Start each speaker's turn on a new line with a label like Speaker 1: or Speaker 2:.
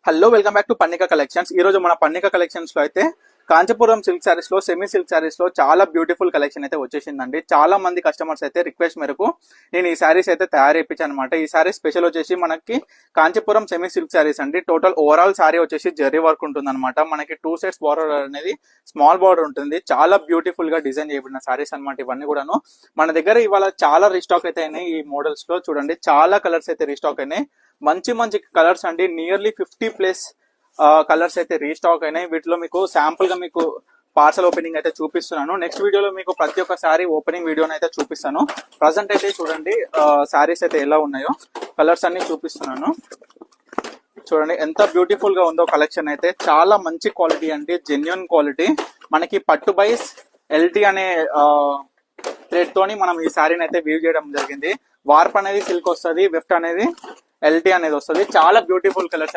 Speaker 1: Hello, welcome back to Pannika collections. ఈ రోజు మన పన్నిక కలెక్షన్స్ లో అయితే కాంచీపురం సిల్క్ సారీస్ లో, సెమీ సిల్క్ సారీస్ లో చాలా బ్యూటిఫుల్ కలెక్షన్ అయితే వచ్చేసిందండి. చాలా మంది కస్టమర్స్ అయితే రిక్వెస్ట్ మేరకు నేను ఈ సారీస్ అయితే తయారు చేయించాను అనమాట. ఈ సారీ స్పెషల్ వచ్చేసి మనకి కాంచీపురం సెమీ సిల్క్ సారీస్ అండి. టోటల్ ఓవరాల్ సారీ వచ్చేసి జరీ వర్క్ ఉంటుంది అనమాట. మనకి 2 సెట్స్ బార్డర్ అనేది స్మాల్ బార్డర్ ఉంటుంది. చాలా బ్యూటిఫుల్ గా డిజైన్ చేయబడిన సారీస్ అనమాట ఇవన్నీ కూడాను. మన దగ్గర ఇవాళ చాలా రీస్టాక్ అయితే అయినాయి. ఈ మోడల్స్ లో చూడండి, చాలా కలర్స్ అయితే రీస్టాక్ అయినాయి. మంచి మంచి కలర్స్ అండి, నియర్లీ 50+ కలర్స్ అయితే రీస్టాక్ అయినాయి. వీటిలో మీకు శాంపుల్ గా మీకు పార్సల్ ఓపెనింగ్ అయితే చూపిస్తున్నాను. నెక్స్ట్ వీడియోలో మీకు ప్రతి ఒక్క సారీ ఓపెనింగ్ వీడియోని అయితే చూపిస్తాను. ప్రజెంట్ అయితే చూడండి సారీస్ అయితే ఎలా ఉన్నాయో కలర్స్ అన్ని చూపిస్తున్నాను. చూడండి ఎంత బ్యూటిఫుల్ గా ఉందో కలెక్షన్ అయితే. చాలా మంచి క్వాలిటీ అండి, జెన్యున్ క్వాలిటీ. మనకి పట్టు బైస్ ఎల్టీ అనే థ్రెడ్ తోని మనం ఈ సారీని అయితే వీవ్ చేయడం జరిగింది. వార్ప్ అనేది సిల్క్ వస్తుంది, విఫ్ట్ అనేది ఎల్టీ అనేది వస్తుంది. చాలా బ్యూటిఫుల్ కలర్స్.